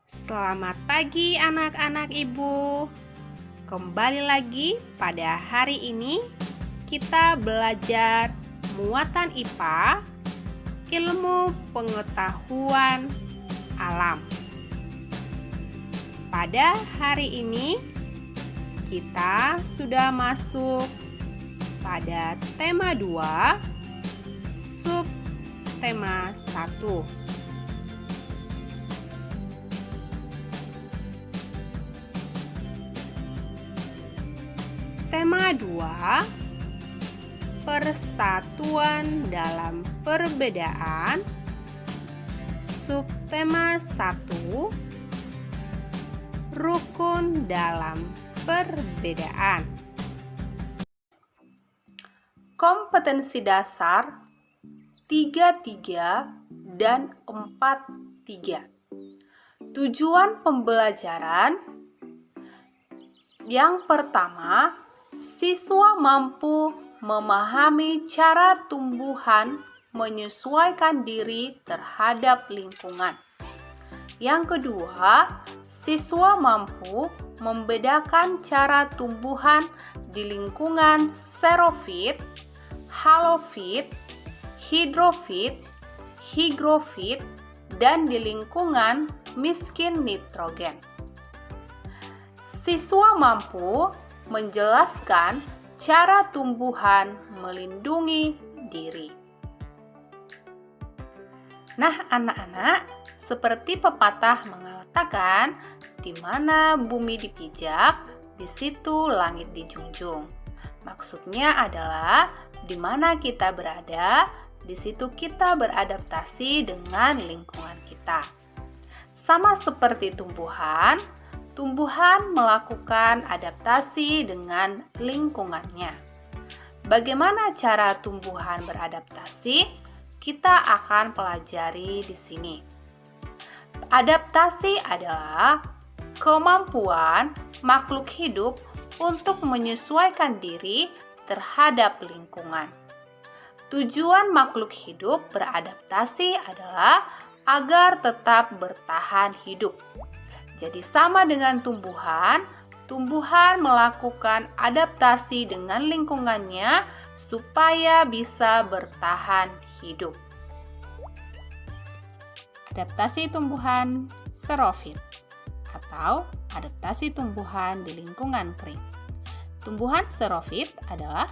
Selamat pagi anak-anak ibu. Kembali lagi pada hari ini kita belajar muatan IPA, ilmu pengetahuan alam. Pada hari ini kita sudah masuk pada tema 2, sub tema 1. Tema 2, persatuan dalam perbedaan. Subtema 1, rukun dalam perbedaan. Kompetensi dasar 3.3 dan 4.3. Tujuan pembelajaran yang pertama, siswa mampu memahami cara tumbuhan menyesuaikan diri terhadap lingkungan. Yang kedua, siswa mampu membedakan cara tumbuhan di lingkungan xerofit, halofit, hidrofit, higrofit, dan di lingkungan miskin nitrogen. Siswa mampu menjelaskan cara tumbuhan melindungi diri. Nah, anak-anak, seperti pepatah mengatakan, di mana bumi dipijak, di situ langit dijunjung. Maksudnya adalah di mana kita berada, di situ kita beradaptasi dengan lingkungan kita. Sama seperti tumbuhan melakukan adaptasi dengan lingkungannya. Bagaimana cara tumbuhan beradaptasi? Kita akan pelajari di sini. Adaptasi adalah kemampuan makhluk hidup untuk menyesuaikan diri terhadap lingkungan. Tujuan makhluk hidup beradaptasi adalah agar tetap bertahan hidup. Jadi sama dengan tumbuhan melakukan adaptasi dengan lingkungannya supaya bisa bertahan hidup. Adaptasi tumbuhan xerofit atau adaptasi tumbuhan di lingkungan kering. Tumbuhan xerofit adalah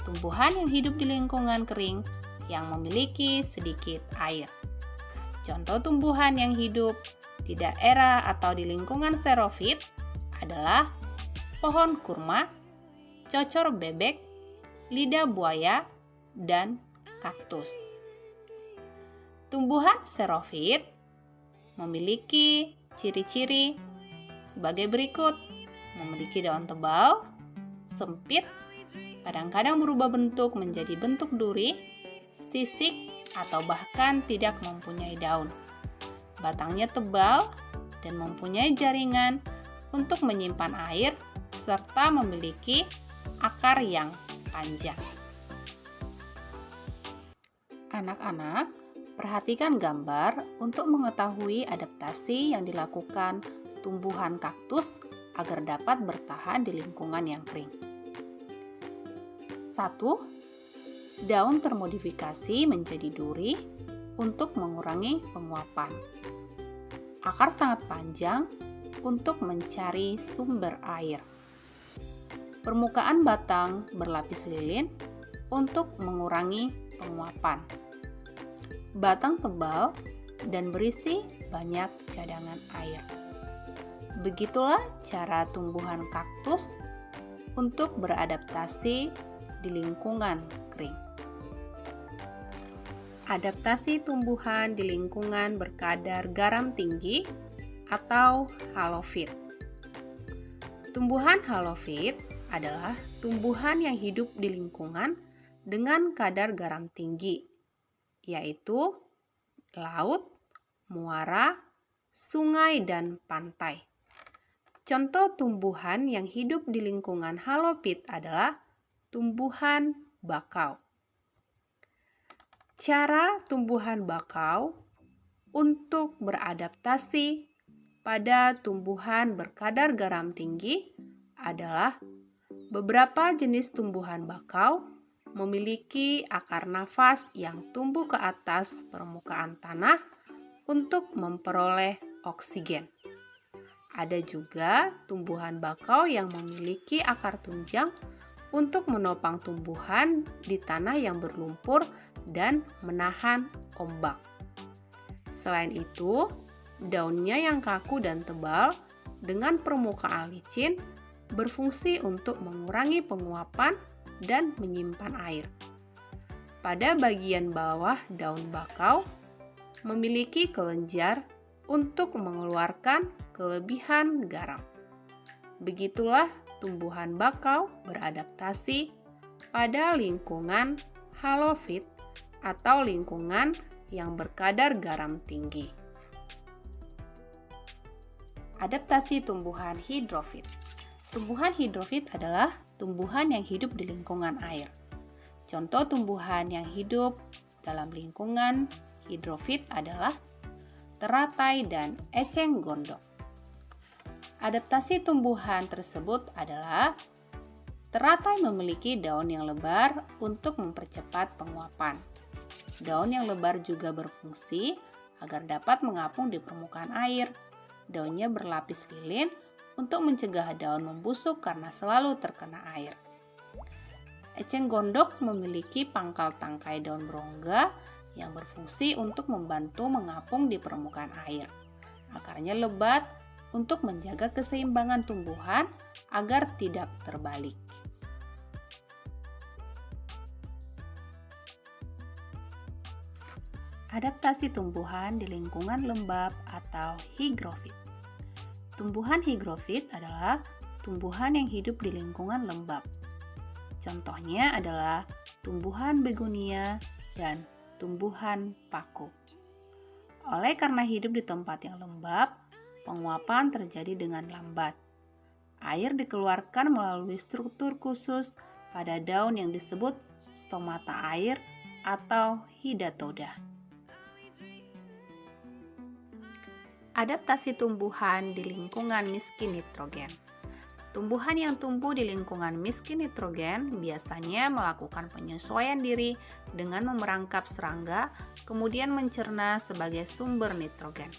tumbuhan yang hidup di lingkungan kering yang memiliki sedikit air. Contoh tumbuhan yang hidup di daerah atau di lingkungan xerofit adalah pohon kurma, cocor bebek, lidah buaya, dan kaktus. Tumbuhan xerofit memiliki ciri-ciri sebagai berikut: memiliki daun tebal, sempit, kadang-kadang berubah bentuk menjadi bentuk duri, sisik, atau bahkan tidak mempunyai daun. Batangnya tebal dan mempunyai jaringan untuk menyimpan air serta memiliki akar yang panjang. Anak-anak, perhatikan gambar untuk mengetahui adaptasi yang dilakukan tumbuhan kaktus agar dapat bertahan di lingkungan yang kering. 1. Daun termodifikasi menjadi duri untuk mengurangi penguapan. Akar sangat panjang untuk mencari sumber air. Permukaan batang berlapis lilin untuk mengurangi penguapan. Batang tebal dan berisi banyak cadangan air. Begitulah cara tumbuhan kaktus untuk beradaptasi di lingkungan kering. Adaptasi tumbuhan di lingkungan berkadar garam tinggi atau halofit. Tumbuhan halofit adalah tumbuhan yang hidup di lingkungan dengan kadar garam tinggi, yaitu laut, muara, sungai, dan pantai. Contoh tumbuhan yang hidup di lingkungan halofit adalah tumbuhan bakau. Cara tumbuhan bakau untuk beradaptasi pada tumbuhan berkadar garam tinggi adalah beberapa jenis tumbuhan bakau memiliki akar nafas yang tumbuh ke atas permukaan tanah untuk memperoleh oksigen. Ada juga tumbuhan bakau yang memiliki akar tunjang untuk menopang tumbuhan di tanah yang berlumpur dan menahan ombak. Selain itu, daunnya yang kaku dan tebal dengan permukaan licin berfungsi untuk mengurangi penguapan dan menyimpan air. Pada bagian bawah daun bakau memiliki kelenjar untuk mengeluarkan kelebihan garam. Begitulah tumbuhan bakau beradaptasi pada lingkungan halofit atau lingkungan yang berkadar garam tinggi. Adaptasi tumbuhan hidrofit. Tumbuhan hidrofit adalah tumbuhan yang hidup di lingkungan air. Contoh tumbuhan yang hidup dalam lingkungan hidrofit adalah teratai dan eceng gondok. Adaptasi tumbuhan tersebut adalah teratai memiliki daun yang lebar untuk mempercepat penguapan. Daun yang lebar juga berfungsi agar dapat mengapung di permukaan air. Daunnya berlapis lilin untuk mencegah daun membusuk karena selalu terkena air. Eceng gondok memiliki pangkal tangkai daun berongga yang berfungsi untuk membantu mengapung di permukaan air. Akarnya lebat untuk menjaga keseimbangan tumbuhan agar tidak terbalik. Adaptasi tumbuhan di lingkungan lembab atau higrofit. Tumbuhan higrofit adalah tumbuhan yang hidup di lingkungan lembab. Contohnya adalah tumbuhan begonia dan tumbuhan paku. Oleh karena hidup di tempat yang lembab, penguapan terjadi dengan lambat. Air dikeluarkan melalui struktur khusus pada daun yang disebut stomata air atau hidatoda. Adaptasi tumbuhan di lingkungan miskin nitrogen. Tumbuhan yang tumbuh di lingkungan miskin nitrogen biasanya melakukan penyesuaian diri dengan memerangkap serangga, kemudian mencerna sebagai sumber nitrogen.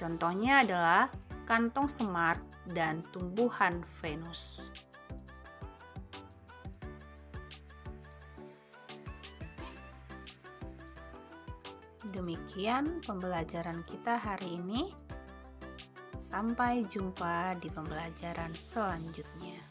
Contohnya adalah kantong semar dan tumbuhan Venus. Demikian pembelajaran kita hari ini. Sampai jumpa di pembelajaran selanjutnya.